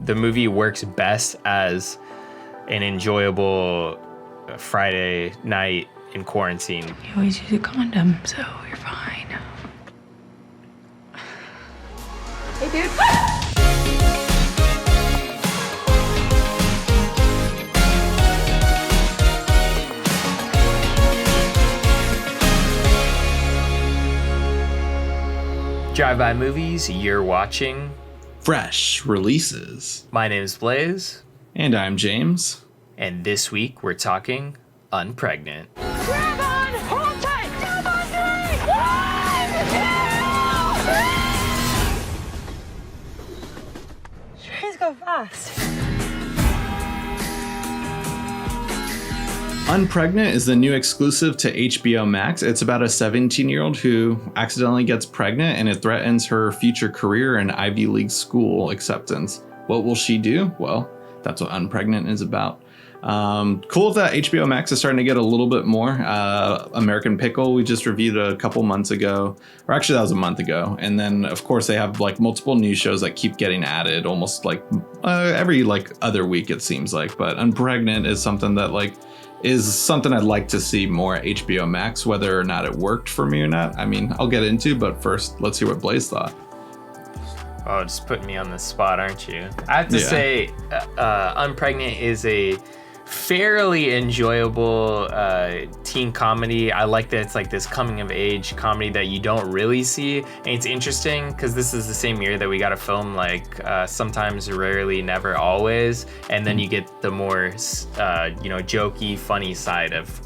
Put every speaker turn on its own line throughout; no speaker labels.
the movie works best as an enjoyable Friday night in quarantine.
You always use a condom, so you're fine. Hey, dude.
Drive-by movies, you're watching
Fresh releases.
My name is Blaze.
And I'm James.
And this week we're talking Unpregnant.
Grab on! Hold tight! Grab on me! 1, 2! Trains go fast.
Unpregnant is the new exclusive to HBO Max. It's about a 17-year-old who accidentally gets pregnant and it threatens her future career and Ivy League school acceptance. What will she do? Well, that's what Unpregnant is about. Cool that HBO Max is starting to get a little bit more. American Pickle, we just reviewed a couple months ago, or actually that was a month ago. And then of course they have like multiple new shows that keep getting added almost like every like other week it seems like. But Unpregnant is something that is something I'd like to see more at HBO Max, whether or not it worked for me or not. I mean, I'll get into, but first let's hear what Blaze thought.
Oh, just putting me on the spot, aren't you? I have to say, Unpregnant is a fairly enjoyable teen comedy. I like that it's like this coming of age comedy that you don't really see. And it's interesting because this is the same year that we got a film like Sometimes, Rarely, Never, Always. And then you get the more, jokey, funny side of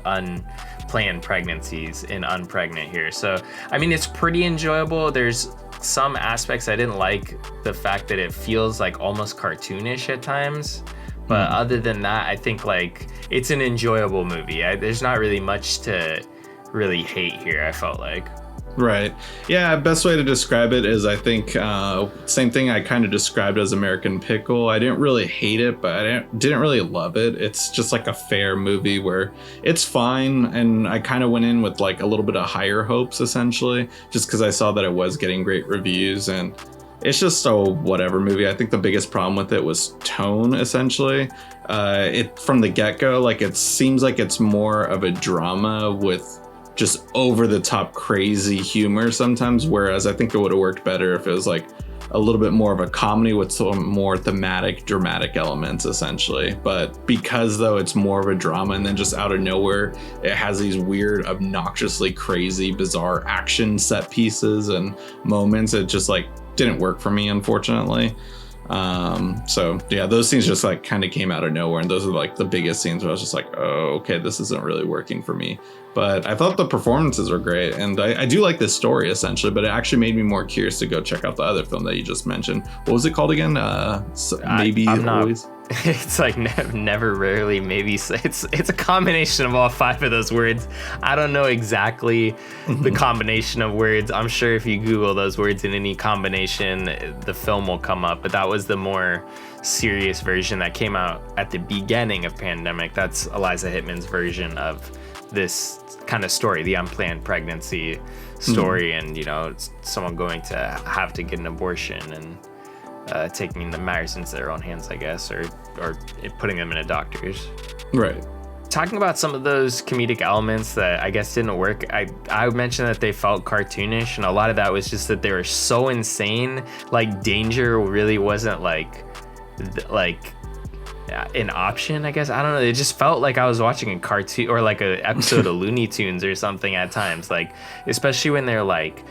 unplanned pregnancies in Unpregnant here. So, I mean, it's pretty enjoyable. There's some aspects I didn't like, the fact that it feels like almost cartoonish at times. But other than that, I think like it's an enjoyable movie. There's not really much to really hate here, I felt like.
Right. Yeah, best way to describe it is I think same thing I kind of described as American Pickle. I didn't really hate it, but I didn't really love it. It's just like a fair movie where it's fine. And I kind of went in with like a little bit of higher hopes, essentially, just because I saw that it was getting great reviews. And it's just a whatever movie. I think the biggest problem with it was tone, essentially. It from the get-go, like it seems like it's more of a drama with just over-the-top crazy humor sometimes, whereas I think it would have worked better if it was like a little bit more of a comedy with some more thematic, dramatic elements, essentially. But because though it's more of a drama and then just out of nowhere, it has these weird, obnoxiously crazy, bizarre action set pieces and moments, it just like didn't work for me, unfortunately. So yeah, those scenes just like kind of came out of nowhere, and those are like the biggest scenes where I was just like, oh, okay, this isn't really working for me. But I thought the performances were great, and I do like this story essentially, but it actually made me more curious to go check out the other film that you just mentioned. What was it called again? Maybe Always.
It's like never, rarely, maybe. It's a combination of all 5 of those words. I don't know exactly the combination of words. I'm sure if you Google those words in any combination, the film will come up. But that was the more serious version that came out at the beginning of pandemic. That's Eliza Hittman's version of this kind of story, the unplanned pregnancy story, and it's someone going to have to get an abortion and taking the matters into their own hands, I guess, or putting them in a doctor's.
Right.
Talking about some of those comedic elements that I guess didn't work, I mentioned that they felt cartoonish, and a lot of that was just that they were so insane. Like danger really wasn't like an option, I guess. I don't know. It just felt like I was watching a cartoon or like an episode of Looney Tunes or something at times. Like, especially when they're like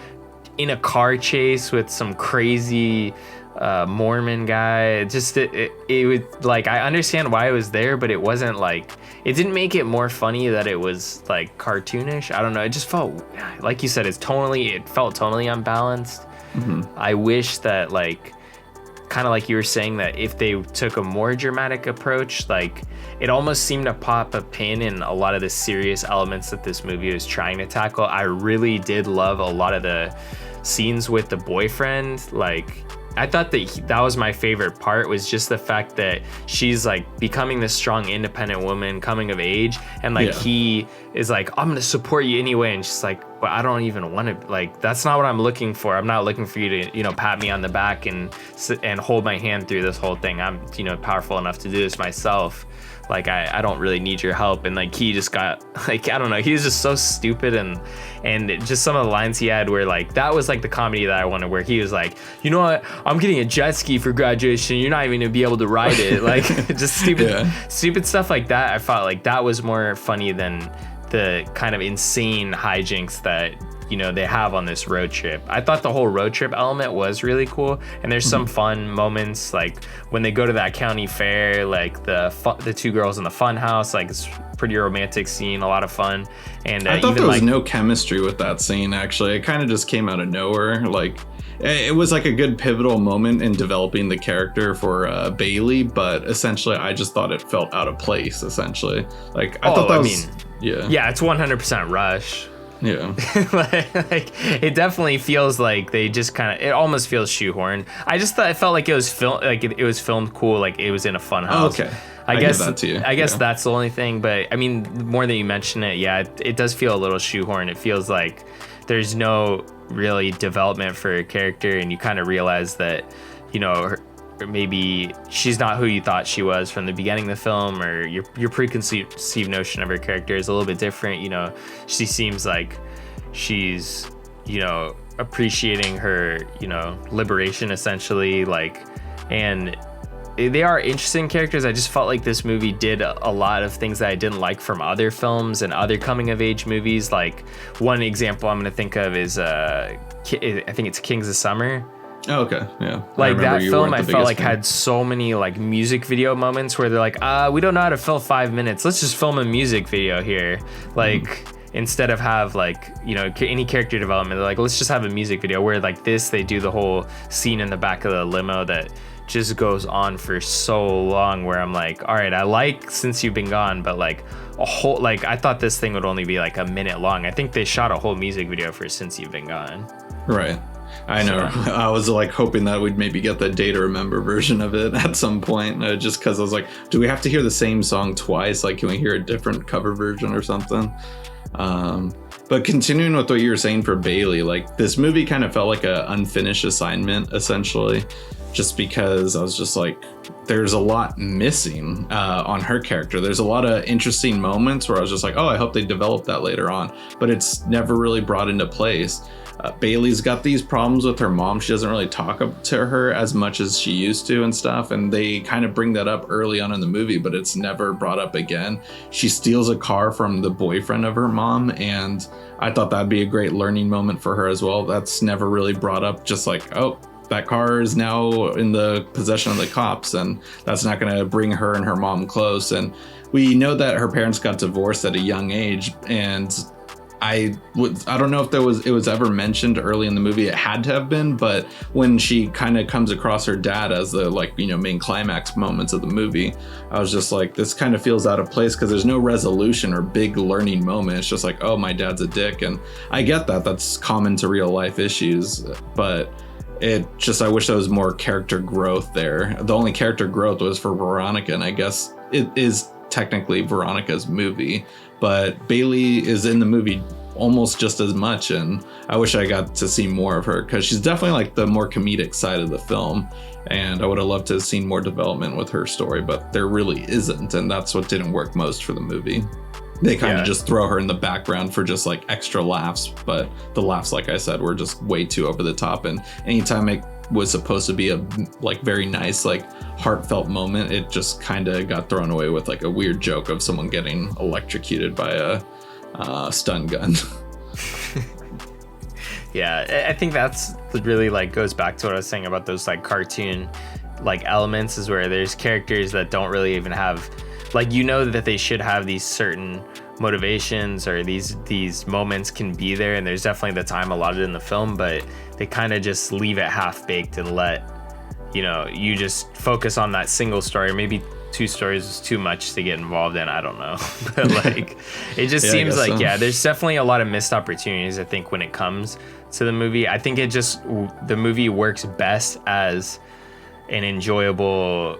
in a car chase with some crazy Mormon guy. It was like, I understand why it was there, but it wasn't like, it didn't make it more funny that it was like cartoonish. I don't know. It just felt, like you said, it felt tonally unbalanced. I wish that like, kind of like you were saying, that if they took a more dramatic approach, like it almost seemed to pop a pin in a lot of the serious elements that this movie was trying to tackle. I really did love a lot of the scenes with the boyfriend. Like, I thought that was my favorite part, was just the fact that she's like becoming this strong, independent woman coming of age, and like he is like, I'm gonna support you anyway, and she's like, but I don't even want to, like, that's not what I'm looking for. I'm not looking for you to, you know, pat me on the back and hold my hand through this whole thing. I'm, you know, powerful enough to do this myself. Like, I don't really need your help. And like, he just got, like, I don't know, he was just so stupid. And just some of the lines he had were like, that was like the comedy that I wanted, where he was like, you know what, I'm getting a jet ski for graduation, you're not even gonna be able to ride it. Like, just stupid stuff like that. I felt like that was more funny than the kind of insane hijinks that, you know, they have on this road trip. I thought the whole road trip element was really cool, and there's some fun moments, like when they go to that county fair, like the two girls in the fun house, like it's a pretty romantic scene, a lot of fun. And
I thought
even
there was
like,
no chemistry with that scene, actually. It kind of just came out of nowhere. Like, it was like a good pivotal moment in developing the character for Bailey, but essentially I just thought it felt out of place, essentially. Like, I thought that was... Yeah,
it's 100% rush.
Yeah.
like it definitely feels like they just kind of, it almost feels shoehorned. I just thought, it felt like it was filmed cool, like it was in a fun house.
Oh, okay.
I guess
give that to you.
I guess that's the only thing, but I mean, the more that you mention it, yeah, it does feel a little shoehorned. It feels like there's no really development for a character, and you kind of realize that, you know, maybe she's not who you thought she was from the beginning of the film, or your preconceived notion of her character is a little bit different. You know, she seems like she's, you know, appreciating her, you know, liberation essentially, like, and they are interesting characters. I just felt like this movie did a lot of things that I didn't like from other films and other coming of age movies. Like, one example I'm going to think of is I think it's Kings of Summer.
Oh, okay, yeah.
Like, that film, I felt like had so many like music video moments where they're like, we don't know how to fill 5 minutes. Let's just film a music video here. Like, instead of have like, you know, any character development, they're like, let's just have a music video. Where like this, they do the whole scene in the back of the limo that just goes on for so long, where I'm like, all right, I like Since You've Been Gone, but like a whole, like, I thought this thing would only be like a minute long. I think they shot a whole music video for Since You've Been Gone.
Right. I know. So, I was like hoping that we'd maybe get the Day to Remember version of it at some point, just because I was like, do we have to hear the same song twice? Like, can we hear a different cover version or something? But continuing with what you were saying for Bailey, like, this movie kind of felt like a unfinished assignment, essentially, just because I was just like, there's a lot missing on her character. There's a lot of interesting moments where I was just like, oh, I hope they develop that later on, but it's never really brought into place. Bailey's got these problems with her mom. She doesn't really talk to her as much as she used to and stuff, and they kind of bring that up early on in the movie, but it's never brought up again. She steals a car from the boyfriend of her mom, and I thought that'd be a great learning moment for her as well. That's never really brought up, just like, oh, that car is now in the possession of the cops, and that's not going to bring her and her mom close. And we know that her parents got divorced at a young age, and I don't know if it was ever mentioned early in the movie. It had to have been, but when she kind of comes across her dad as the, like, you know, main climax moments of the movie, I was just like, this kind of feels out of place, because there's no resolution or big learning moment. It's just like, oh, my dad's a dick. And I get that that's common to real life issues, but it just, I wish there was more character growth there. The only character growth was for Veronica, and I guess it is technically Veronica's movie, but Bailey is in the movie almost just as much, and I wish I got to see more of her, because she's definitely like the more comedic side of the film, and I would have loved to have seen more development with her story, but there really isn't, and that's what didn't work most for the movie. They kind of just throw her in the background for just like extra laughs, but the laughs, like I said, were just way too over the top, and anytime it was supposed to be a like very nice, like, heartfelt moment, it just kind of got thrown away with like a weird joke of someone getting electrocuted by a stun gun.
Yeah, I think that's really, like, goes back to what I was saying about those like cartoon like elements, is where there's characters that don't really even have, like, you know, that they should have these certain motivations, or these moments can be there, and there's definitely the time allotted in the film, but they kind of just leave it half-baked and let, you know, you just focus on that single story. Maybe 2 stories is too much to get involved in, I don't know. But like, it just seems like, there's definitely a lot of missed opportunities, I think, when it comes to the movie. I think the movie works best as an enjoyable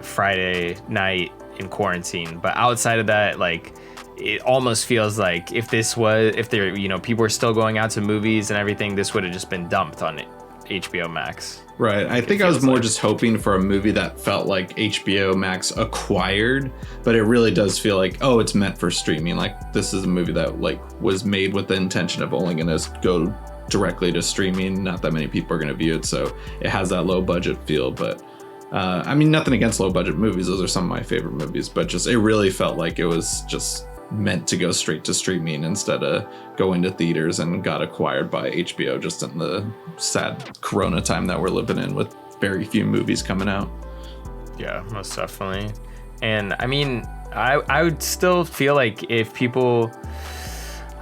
Friday night in quarantine, but outside of that, like, it almost feels like if there, you know, people were still going out to movies and everything, this would have just been dumped on HBO Max.
Right. I think I was more just hoping for a movie that felt like HBO Max acquired, but it really does feel like, oh, it's meant for streaming. Like, this is a movie that like was made with the intention of only going to go directly to streaming. Not that many people are going to view it, so it has that low budget feel. But I mean, nothing against low budget movies. Those are some of my favorite movies, but just it really felt like it was just meant to go straight to streaming instead of going to theaters, and got acquired by HBO just in the sad Corona time that we're living in with very few movies coming out.
Yeah, most definitely. And I mean, I would still feel like if people,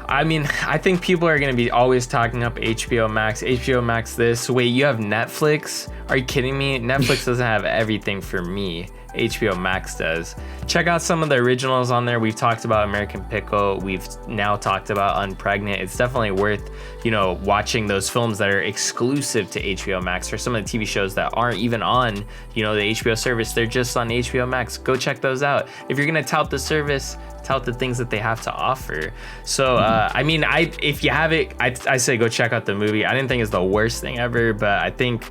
I mean, I think people are going to be always talking up HBO Max this. Wait, you have Netflix? Are you kidding me? Netflix doesn't have everything for me. HBO Max does. Check out some of the originals on there. We've talked about American Pickle. We've now talked about Unpregnant. It's definitely worth, you know, watching those films that are exclusive to HBO Max, or some of the TV shows that aren't even on, you know, the HBO service. They're just on HBO Max. Go check those out. If you're going to tout the service, tout the things that they have to offer. So, I mean, if you have it, I say go check out the movie. I didn't think it's the worst thing ever, but I think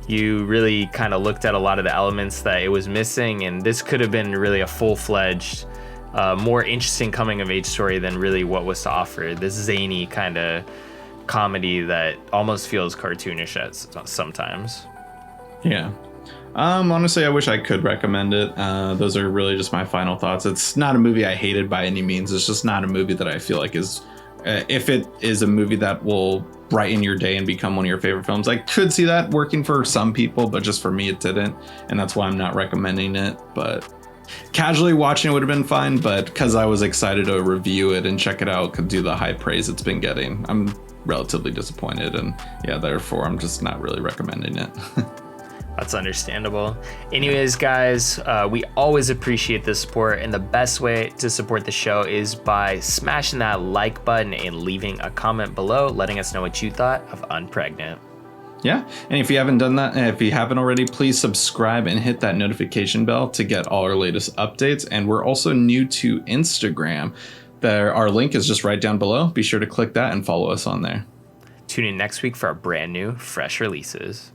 you really kind of looked at a lot of the elements that it was missing, and this could have been really a full-fledged, more interesting coming-of-age story than really what was to offer. This zany kind of comedy that almost feels cartoonish at sometimes.
Yeah. Honestly, I wish I could recommend it. Those are really just my final thoughts. It's not a movie I hated by any means. It's just not a movie that I feel like is, if it is a movie that will brighten your day and become one of your favorite films, I could see that working for some people, but just for me, it didn't. And that's why I'm not recommending it. But casually watching it would have been fine. But because I was excited to review it and check it out, could do the high praise it's been getting, I'm relatively disappointed. And yeah, therefore, I'm just not really recommending it.
That's understandable. Anyways, guys, we always appreciate the support, and the best way to support the show is by smashing that like button and leaving a comment below, letting us know what you thought of Unpregnant.
Yeah, and if you haven't done that, if you haven't already, please subscribe and hit that notification bell to get all our latest updates. And we're also new to Instagram. Our link is just right down below. Be sure to click that and follow us on there.
Tune in next week for our brand new, fresh releases.